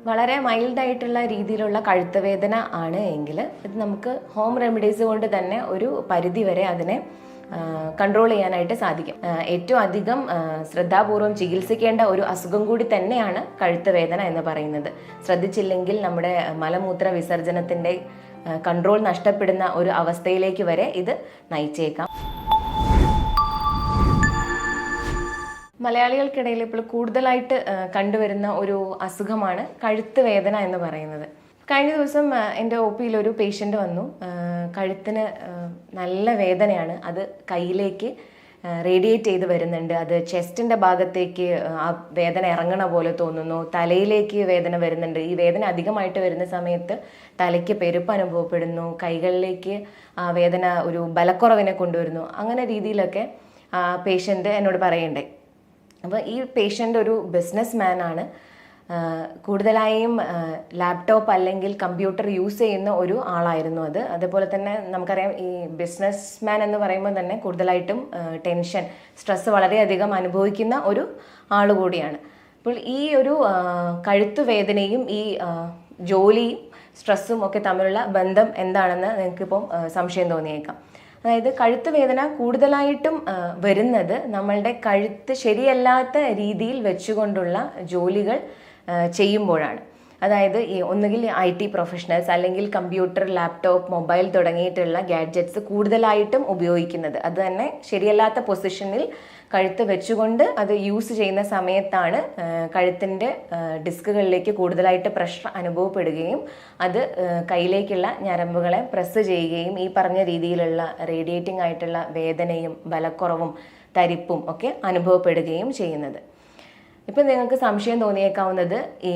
വളരെ മൈൽഡായിട്ടുള്ള രീതിയിലുള്ള കഴുത്ത് വേദന ആണ് എങ്കിൽ ഇത് നമുക്ക് ഹോം റെമഡീസ് കൊണ്ട് തന്നെ ഒരു പരിധി വരെ അതിനെ കൺട്രോൾ ചെയ്യാനായിട്ട് സാധിക്കും. ഏറ്റവും അധികം ശ്രദ്ധാപൂർവം ചികിത്സിക്കേണ്ട ഒരു അസുഖം കൂടി തന്നെയാണ് കഴുത്ത് വേദന എന്ന് പറയുന്നത്. ശ്രദ്ധിച്ചില്ലെങ്കിൽ നമ്മുടെ മലമൂത്ര വിസർജനത്തിൻ്റെ കൺട്രോൾ നഷ്ടപ്പെടുന്ന ഒരു അവസ്ഥയിലേക്ക് വരെ ഇത് നയിച്ചേക്കാം. മലയാളികൾക്കിടയിൽ ഇപ്പോൾ കൂടുതലായിട്ട് കണ്ടുവരുന്ന ഒരു അസുഖമാണ് കഴുത്ത് വേദന എന്ന് പറയുന്നത്. കഴിഞ്ഞ ദിവസം എൻ്റെ ഒ പിയിൽ ഒരു പേഷ്യൻ്റ് വന്നു. കഴുത്തിന് നല്ല വേദനയാണ്, അത് കയ്യിലേക്ക് റേഡിയേറ്റ് ചെയ്ത് വരുന്നുണ്ട്. അത് ചെസ്റ്റിൻ്റെ ഭാഗത്തേക്ക് ആ വേദന ഇറങ്ങണ പോലെ തോന്നുന്നു. തലയിലേക്ക് വേദന വരുന്നുണ്ട്. ഈ വേദന അധികമായിട്ട് വരുന്ന സമയത്ത് തലയ്ക്ക് പെരുപ്പ് അനുഭവപ്പെടുന്നു. കൈകളിലേക്ക് ആ വേദന ഒരു ബലക്കുറവിനെ കൊണ്ടുവരുന്നു. അങ്ങനെ രീതിയിലൊക്കെ പേഷ്യൻ്റ് എന്നോട് പറയണ്ടേ. അപ്പോൾ ഈ പേഷ്യൻ്റ് ഒരു ബിസിനസ് മാൻ ആണ്. കൂടുതലായും ലാപ്ടോപ്പ് അല്ലെങ്കിൽ കമ്പ്യൂട്ടർ യൂസ് ചെയ്യുന്ന ഒരു ആളായിരുന്നു അത്. അതേപോലെ തന്നെ നമുക്കറിയാം, ഈ ബിസിനസ് മാൻ എന്ന് പറയുമ്പോൾ തന്നെ കൂടുതലായിട്ടും ടെൻഷൻ, സ്ട്രെസ് വളരെയധികം അനുഭവിക്കുന്ന ഒരു ആൾ കൂടിയാണ്. അപ്പോൾ ഈ ഒരു കഴുത്തുവേദനയും ഈ ജോലിയും സ്ട്രെസ്സും ഒക്കെ തമ്മിലുള്ള ബന്ധം എന്താണെന്ന് നിങ്ങൾക്കിപ്പം സംശയം തോന്നിയേക്കാം. അതായത് കഴുത്ത് വേദന കൂടുതലായിട്ടും വരുന്നത് നമ്മളുടെ കഴുത്ത് ശരിയല്ലാത്ത രീതിയിൽ വെച്ചുകൊണ്ടുള്ള ജോലികൾ ചെയ്യുമ്പോഴാണ്. അതായത് ഒന്നുകിൽ IT പ്രൊഫഷണൽസ് അല്ലെങ്കിൽ കമ്പ്യൂട്ടർ, ലാപ്ടോപ്പ്, മൊബൈൽ തുടങ്ങിയിട്ടുള്ള ഗാഡ്ജറ്റ്സ് കൂടുതലായിട്ടും ഉപയോഗിക്കുന്നത്. അത് തന്നെ ശരിയല്ലാത്ത പൊസിഷനിൽ കഴുത്ത് വെച്ചുകൊണ്ട് അത് യൂസ് ചെയ്യുന്ന സമയത്താണ് കഴുത്തിൻ്റെ ഡിസ്കുകളിലേക്ക് കൂടുതലായിട്ട് പ്രഷർ അനുഭവപ്പെടുകയും അത് കയ്യിലേക്കുള്ള ഞരമ്പുകളെ പ്രസ് ചെയ്യുകയും ഈ പറഞ്ഞ രീതിയിലുള്ള റേഡിയേറ്റിംഗ് ആയിട്ടുള്ള വേദനയും ബലക്കുറവും തരിപ്പും ഒക്കെ അനുഭവപ്പെടുകയും ചെയ്യുന്നത്. ഇപ്പം നിങ്ങൾക്ക് സംശയം തോന്നിയേക്കാവുന്നത് ഈ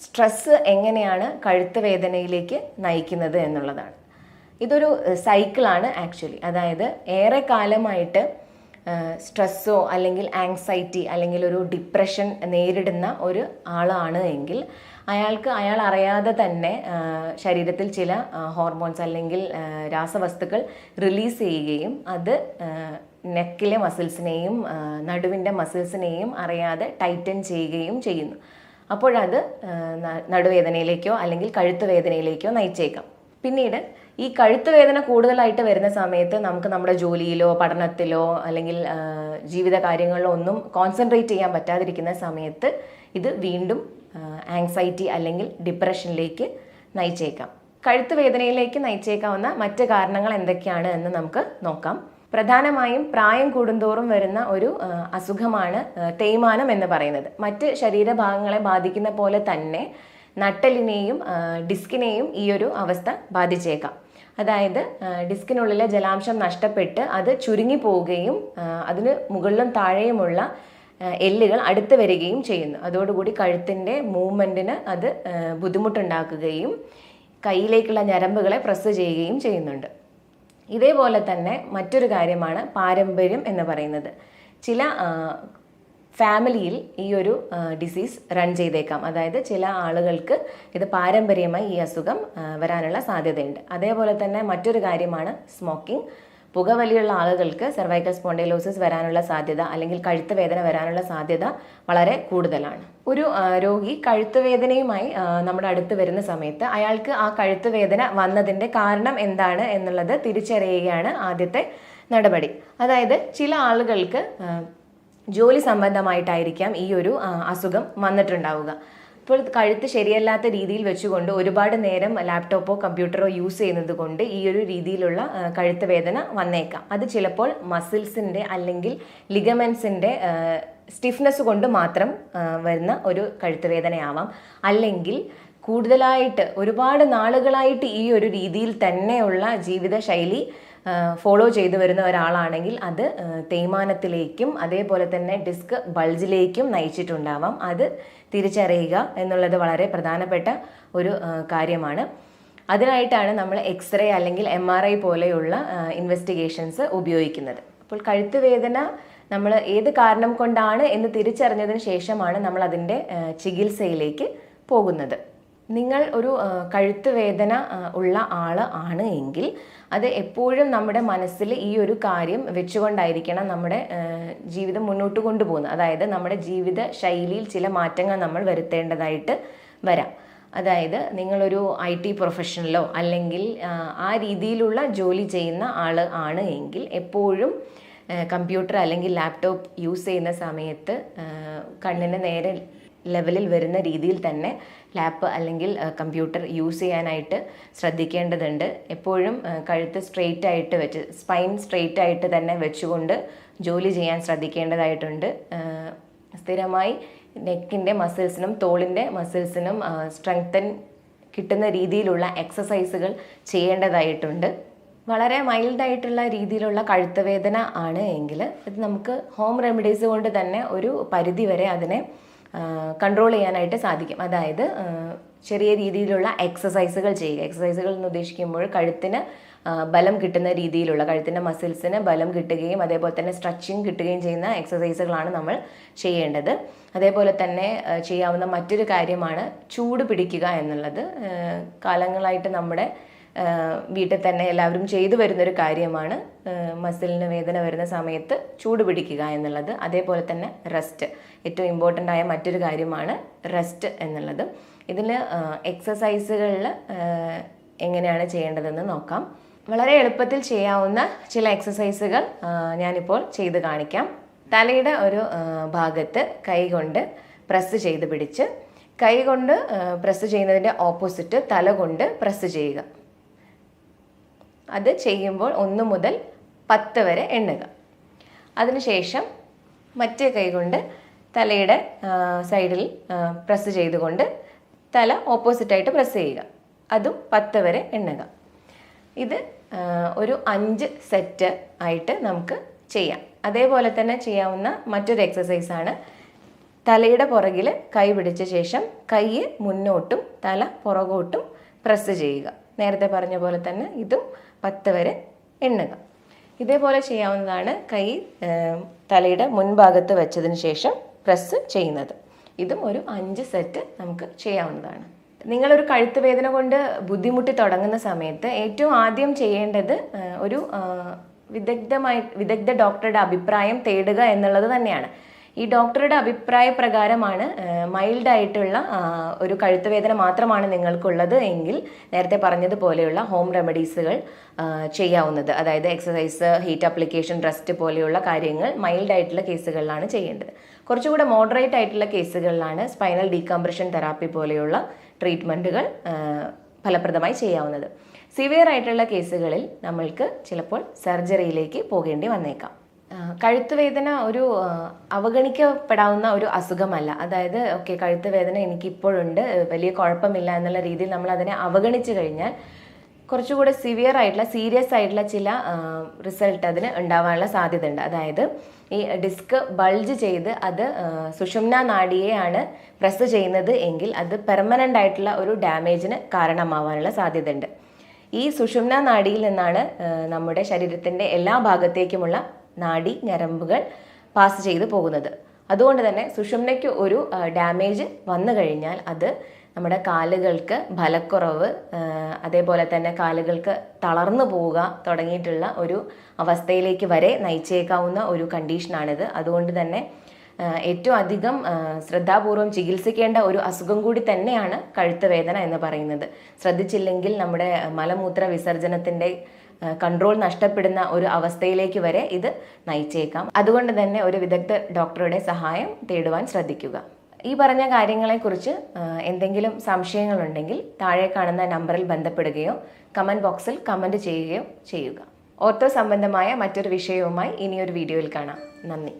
സ്ട്രെസ്സ് എങ്ങനെയാണ് കഴുത്ത് വേദനയിലേക്ക് നയിക്കുന്നത് എന്നുള്ളതാണ്. ഇതൊരു സൈക്കിളാണ് ആക്ച്വലി. അതായത് ഏറെ കാലമായിട്ട് സ്ട്രെസ്സോ അല്ലെങ്കിൽ ആങ്സൈറ്റി അല്ലെങ്കിൽ ഒരു ഡിപ്രഷൻ നേരിടുന്ന ഒരു ആളാണ് എങ്കിൽ അയാൾ അറിയാതെ തന്നെ ശരീരത്തിൽ ചില ഹോർമോൺസ് അല്ലെങ്കിൽ രാസവസ്തുക്കൾ റിലീസ് ചെയ്യുകയും അത് നെക്കിലെ മസിൽസിനെയും നടുവിൻ്റെ മസിൽസിനെയും അറിയാതെ ടൈറ്റൻ ചെയ്യുകയും ചെയ്യുന്നു. അപ്പോഴത് നടുവേദനയിലേക്കോ അല്ലെങ്കിൽ കഴുത്ത് വേദനയിലേക്കോ നയിച്ചേക്കാം. പിന്നീട് ഈ കഴുത്ത് വേദന കൂടുതലായിട്ട് വരുന്ന സമയത്ത് നമുക്ക് നമ്മുടെ ജോലിയിലോ പഠനത്തിലോ അല്ലെങ്കിൽ ജീവിത കാര്യങ്ങളിലോ ഒന്നും കോൺസെൻട്രേറ്റ് ചെയ്യാൻ പറ്റാതിരിക്കുന്ന സമയത്ത് ഇത് വീണ്ടും ആങ്സൈറ്റി അല്ലെങ്കിൽ ഡിപ്രഷനിലേക്ക് നയിച്ചേക്കാം. കഴുത്ത് വേദനയിലേക്ക് നയിച്ചേക്കാവുന്ന മറ്റ് കാരണങ്ങൾ എന്തൊക്കെയാണ് എന്ന് നമുക്ക് നോക്കാം. പ്രധാനമായും പ്രായം കൂടുന്തോറും വരുന്ന ഒരു അസുഖമാണ് തേയ്മാനം എന്ന് പറയുന്നത്. മറ്റ് ശരീരഭാഗങ്ങളെ ബാധിക്കുന്ന പോലെ തന്നെ നട്ടെല്ലിനെയും ഡിസ്കിനെയും ഈ ഒരു അവസ്ഥ ബാധിച്ചേക്കാം. അതായത് ഡിസ്കിനുള്ളിലെ ജലാംശം നഷ്ടപ്പെട്ട് അത് ചുരുങ്ങി പോവുകയും അതിന് മുകളിലും താഴെയുമുള്ള എല്ലുകൾ അടുത്ത് വരികയും ചെയ്യുന്നു. അതോടുകൂടി കഴുത്തിൻ്റെ മൂവ്മെൻറ്റിന് അത് ബുദ്ധിമുട്ടുണ്ടാക്കുകയും കയ്യിലേക്കുള്ള ഞരമ്പുകളെ പ്രസ് ചെയ്യുകയും ചെയ്യുന്നുണ്ട്. ഇതേപോലെ തന്നെ മറ്റൊരു കാര്യമാണ് പാരമ്പര്യം എന്ന് പറയുന്നത്. ചില ഫാമിലിയിൽ ഈ ഒരു ഡിസീസ് റൺ ചെയ്തേക്കാം. അതായത് ചില ആളുകൾക്ക് ഇത് പാരമ്പര്യമായി ഈ അസുഖം വരാനുള്ള സാധ്യതയുണ്ട്. അതേപോലെ തന്നെ മറ്റൊരു കാര്യമാണ് സ്മോക്കിംഗ്. പുകവലിയുള്ള ആളുകൾക്ക് സെർവൈക്കൽ സ്പോണ്ടൈലോസിസ് വരാനുള്ള സാധ്യത അല്ലെങ്കിൽ കഴുത്ത് വേദന വരാനുള്ള സാധ്യത വളരെ കൂടുതലാണ്. ഒരു രോഗി കഴുത്ത് വേദനയുമായി നമ്മുടെ അടുത്ത് വരുന്ന സമയത്ത് അയാൾക്ക് ആ കഴുത്ത് വേദന വന്നതിൻ്റെ കാരണം എന്താണ് എന്നുള്ളത് തിരിച്ചറിയുകയാണ് ആദ്യത്തെ നടപടി. അതായത് ചില ആളുകൾക്ക് ജോലി സംബന്ധമായിട്ടായിരിക്കാം ഈ ഒരു അസുഖം വന്നിട്ടുണ്ടാവുക. ഇപ്പോൾ കഴുത്ത് ശരിയല്ലാത്ത രീതിയിൽ വെച്ചുകൊണ്ട് ഒരുപാട് നേരം ലാപ്ടോപ്പോ കമ്പ്യൂട്ടറോ യൂസ് ചെയ്യുന്നത് കൊണ്ട് ഈ ഒരു രീതിയിലുള്ള കഴുത്ത് വേദന വന്നേക്കാം. അത് ചിലപ്പോൾ മസിൽസിൻ്റെ അല്ലെങ്കിൽ ലിഗമെൻസിൻ്റെ സ്റ്റിഫ്നെസ് കൊണ്ട് മാത്രം വരുന്ന ഒരു കഴുത്ത് വേദനയാവാം. അല്ലെങ്കിൽ കൂടുതലായിട്ട് ഒരുപാട് നാളുകളായിട്ട് ഈ ഒരു രീതിയിൽ തന്നെയുള്ള ജീവിതശൈലി ഫോളോ ചെയ്തു വരുന്ന ഒരാളാണെങ്കിൽ അത് തേയ്മാനത്തിലേക്കും അതേപോലെ തന്നെ ഡിസ്ക് ബൾജിലേക്കും നയിച്ചിട്ടുണ്ടാവാം. അത് തിരിച്ചറിയുക എന്നുള്ളത് വളരെ പ്രധാനപ്പെട്ട ഒരു കാര്യമാണ്. അതിനായിട്ടാണ് നമ്മൾ എക്സ്റേ അല്ലെങ്കിൽ MRI പോലെയുള്ള ഇൻവെസ്റ്റിഗേഷൻസ് ഉപയോഗിക്കുന്നത്. അപ്പോൾ കഴുത്ത് വേദന നമ്മൾ ഏത് കാരണം കൊണ്ടാണ് എന്ന് തിരിച്ചറിഞ്ഞതിന് ശേഷമാണ് നമ്മൾ അതിൻ്റെ ചികിത്സയിലേക്ക് പോകുന്നത്. നിങ്ങൾ ഒരു കഴുത്ത് വേദന ഉള്ള ആൾ ആണ് എങ്കിൽ അത് എപ്പോഴും നമ്മുടെ മനസ്സിൽ ഈ ഒരു കാര്യം വെച്ചുകൊണ്ടായിരിക്കണം നമ്മുടെ ജീവിതം മുന്നോട്ട് കൊണ്ടുപോകുന്നത്. അതായത് നമ്മുടെ ജീവിത ശൈലിയിൽ ചില മാറ്റങ്ങൾ നമ്മൾ വരുത്തേണ്ടതായിട്ട് വരാം. അതായത് നിങ്ങളൊരു IT പ്രൊഫഷണലോ അല്ലെങ്കിൽ ആ രീതിയിലുള്ള ജോലി ചെയ്യുന്ന ആൾ ആണ് എങ്കിൽ എപ്പോഴും കമ്പ്യൂട്ടർ അല്ലെങ്കിൽ ലാപ്ടോപ്പ് യൂസ് ചെയ്യുന്ന സമയത്ത് കണ്ണിന് നേരെ ലെവലിൽ വരുന്ന രീതിയിൽ തന്നെ ലാപ്പ് അല്ലെങ്കിൽ കമ്പ്യൂട്ടർ യൂസ് ചെയ്യാനായിട്ട് ശ്രദ്ധിക്കേണ്ടതുണ്ട്. എപ്പോഴും കഴുത്ത് സ്ട്രെയിറ്റ് ആയിട്ട് വെച്ച് സ്പൈൻ സ്ട്രെയിറ്റ് ആയിട്ട് തന്നെ വെച്ചുകൊണ്ട് ജോലി ചെയ്യാൻ ശ്രദ്ധിക്കേണ്ടതായിട്ടുണ്ട്. സ്ഥിരമായി നെക്കിൻ്റെ മസിൽസിനും തോളിൻ്റെ മസിൽസിനും സ്ട്രെങ്തൻ കിട്ടുന്ന രീതിയിലുള്ള എക്സസൈസുകൾ ചെയ്യേണ്ടതായിട്ടുണ്ട്. വളരെ മൈൽഡായിട്ടുള്ള രീതിയിലുള്ള കഴുത്ത് വേദന ആണ് എങ്കിൽ ഇത് നമുക്ക് ഹോം റെമഡീസ് കൊണ്ട് തന്നെ ഒരു പരിധി വരെ അതിനെ കൺട്രോൾ ചെയ്യാനായിട്ട് സാധിക്കും. അതായത് ചെറിയ രീതിയിലുള്ള എക്സസൈസുകൾ ചെയ്യുക. എക്സസൈസുകൾ എന്ന് ഉദ്ദേശിക്കുമ്പോൾ കഴുത്തിന് ബലം കിട്ടുന്ന രീതിയിലുള്ള, കഴുത്തിൻ്റെ മസിൽസിന് ബലം കിട്ടുകയും അതേപോലെ തന്നെ സ്ട്രെച്ചിങ് കിട്ടുകയും ചെയ്യുന്ന എക്സസൈസുകളാണ് നമ്മൾ ചെയ്യേണ്ടത്. അതേപോലെ തന്നെ ചെയ്യാവുന്ന മറ്റൊരു കാര്യമാണ് ചൂട് പിടിക്കുക എന്നുള്ളത്. കാലങ്ങളായിട്ട് നമ്മുടെ വീട്ടിൽ തന്നെ എല്ലാവരും ചെയ്തു വരുന്നൊരു കാര്യമാണ് മസിലിന് വേദന വരുന്ന സമയത്ത് ചൂട് പിടിക്കുക എന്നുള്ളത്. അതേപോലെ തന്നെ റെസ്റ്റ്, ഏറ്റവും ഇമ്പോർട്ടൻ്റ് ആയ മറ്റൊരു കാര്യമാണ് റെസ്റ്റ് എന്നുള്ളത്. ഇതിൽ എക്സസൈസുകളിൽ എങ്ങനെയാണ് ചെയ്യേണ്ടതെന്ന് നോക്കാം. വളരെ എളുപ്പത്തിൽ ചെയ്യാവുന്ന ചില എക്സസൈസുകൾ ഞാനിപ്പോൾ ചെയ്ത് കാണിക്കാം. തലയുടെ ഒരു ഭാഗത്ത് കൈ കൊണ്ട് പ്രസ് ചെയ്ത് പിടിച്ച്, കൈ കൊണ്ട് പ്രസ് ചെയ്യുന്നതിൻ്റെ ഓപ്പോസിറ്റ് തല കൊണ്ട് പ്രസ് ചെയ്യുക. അത് ചെയ്യുമ്പോൾ 1 മുതൽ 10 വരെ എണ്ണുക. അതിനുശേഷം മറ്റേ കൈ കൊണ്ട് തലയുടെ സൈഡിൽ പ്രസ് ചെയ്തുകൊണ്ട് തല ഓപ്പോസിറ്റായിട്ട് പ്രസ് ചെയ്യുക. അതും 10 വരെ എണ്ണുക. ഇത് ഒരു 5 സെറ്റ് ആയിട്ട് നമുക്ക് ചെയ്യാം. അതേപോലെ തന്നെ ചെയ്യാവുന്ന മറ്റൊരു എക്സസൈസാണ് തലയുടെ പുറകിൽ കൈ പിടിച്ച ശേഷം കൈ മുന്നോട്ടും തല പുറകോട്ടും പ്രസ് ചെയ്യുക. നേരത്തെ പറഞ്ഞ പോലെ തന്നെ ഇതും 10 വരെ എണ്ണുക. ഇതേപോലെ ചെയ്യാവുന്നതാണ് കൈ തലയുടെ മുൻഭാഗത്ത് വെച്ചതിന് ശേഷം പ്രസ് ചെയ്യുന്നത്. ഇതും ഒരു 5 സെറ്റ് നമുക്ക് ചെയ്യാവുന്നതാണ്. നിങ്ങളൊരു കഴുത്ത് വേദന കൊണ്ട് ബുദ്ധിമുട്ടി തുടങ്ങുന്ന സമയത്ത് ഏറ്റവും ആദ്യം ചെയ്യേണ്ടത് ഒരു വിദഗ്ധ ഡോക്ടറുടെ അഭിപ്രായം തേടുക എന്നുള്ളത് തന്നെയാണ്. ഈ ഡോക്ടറുടെ അഭിപ്രായ പ്രകാരമാണ് മൈൽഡായിട്ടുള്ള ഒരു കഴുത്ത് വേദന മാത്രമാണ് നിങ്ങൾക്കുള്ളത് എങ്കിൽ നേരത്തെ പറഞ്ഞതുപോലെയുള്ള ഹോം റെമഡീസുകൾ ചെയ്യാവുന്നത്. അതായത് എക്സസൈസ്, ഹീറ്റ് അപ്ലിക്കേഷൻ, റെസ്റ്റ് പോലെയുള്ള കാര്യങ്ങൾ മൈൽഡായിട്ടുള്ള കേസുകളിലാണ് ചെയ്യേണ്ടത്. കുറച്ചുകൂടെ മോഡറേറ്റ് ആയിട്ടുള്ള കേസുകളിലാണ് സ്പൈനൽ ഡീകംപ്രഷൻ തെറാപ്പി പോലെയുള്ള ട്രീറ്റ്മെൻറ്റുകൾ ഫലപ്രദമായി ചെയ്യാവുന്നത്. സിവിയർ ആയിട്ടുള്ള കേസുകളിൽ നമ്മൾക്ക് ചിലപ്പോൾ സർജറിയിലേക്ക് പോകേണ്ടി വന്നേക്കാം. കഴുത്ത് വേദന ഒരു അവഗണിക്കപ്പെടാവുന്ന ഒരു അസുഖമല്ല. അതായത് ഓക്കെ, കഴുത്ത് വേദന എനിക്കിപ്പോഴുണ്ട്, വലിയ കുഴപ്പമില്ല എന്നുള്ള രീതിയിൽ നമ്മൾ അതിനെ അവഗണിച്ചു കഴിഞ്ഞാൽ കുറച്ചുകൂടെ സിവിയർ ആയിട്ടുള്ള, സീരിയസ് ആയിട്ടുള്ള ചില റിസൾട്ട് അതിന് ഉണ്ടാവാനുള്ള സാധ്യതയുണ്ട്. അതായത് ഈ ഡിസ്ക് ബൾജ് ചെയ്ത് അത് സുഷുമ്ന നാഡിയെയാണ് പ്രസ് ചെയ്യുന്നത് എങ്കിൽ അത് പെർമനൻ്റ് ആയിട്ടുള്ള ഒരു ഡാമേജിന് കാരണമാവാനുള്ള സാധ്യതയുണ്ട്. ഈ സുഷുമ്ന നാഡിയിൽ നിന്നാണ് നമ്മുടെ ശരീരത്തിൻ്റെ എല്ലാ ഭാഗത്തേക്കുമുള്ള നാഡി ഞരമ്പുകൾ പാസ് ചെയ്ത് പോകുന്നത്. അതുകൊണ്ട് തന്നെ സുഷുമ്നയ്ക്ക് ഒരു ഡാമേജ് വന്നു കഴിഞ്ഞാൽ അത് നമ്മുടെ കാലുകൾക്ക് ബലക്കുറവ്, അതേപോലെ തന്നെ കാലുകൾക്ക് തളർന്നു പോവുക തുടങ്ങിയിട്ടുള്ള ഒരു അവസ്ഥയിലേക്ക് വരെ നയിച്ചേക്കാവുന്ന ഒരു കണ്ടീഷനാണിത്. അതുകൊണ്ട് തന്നെ ഏറ്റവും അധികം ശ്രദ്ധാപൂർവം ചികിത്സിക്കേണ്ട ഒരു അസുഖം കൂടി തന്നെയാണ് കഴുത്ത് വേദന എന്ന് പറയുന്നത്. ശ്രദ്ധിച്ചില്ലെങ്കിൽ നമ്മുടെ മലമൂത്ര വിസർജനത്തിൻ്റെ കൺട്രോൾ നഷ്ടപ്പെടുന്ന ഒരു അവസ്ഥയിലേക്ക് വരെ ഇത് നയിച്ചേക്കാം. അതുകൊണ്ട് തന്നെ ഒരു വിദഗ്ധ ഡോക്ടറുടെ സഹായം തേടുവാൻ ശ്രദ്ധിക്കുക. ഈ പറഞ്ഞ കാര്യങ്ങളെക്കുറിച്ച് എന്തെങ്കിലും സംശയങ്ങളുണ്ടെങ്കിൽ താഴെ കാണുന്ന നമ്പറിൽ ബന്ധപ്പെടുകയോ കമൻറ്റ് ബോക്സിൽ കമൻറ്റ് ചെയ്യുകയോ ചെയ്യുക. ഓർത്തോ സംബന്ധമായ മറ്റൊരു വിഷയവുമായി ഇനിയൊരു വീഡിയോയിൽ കാണാം. നന്ദി.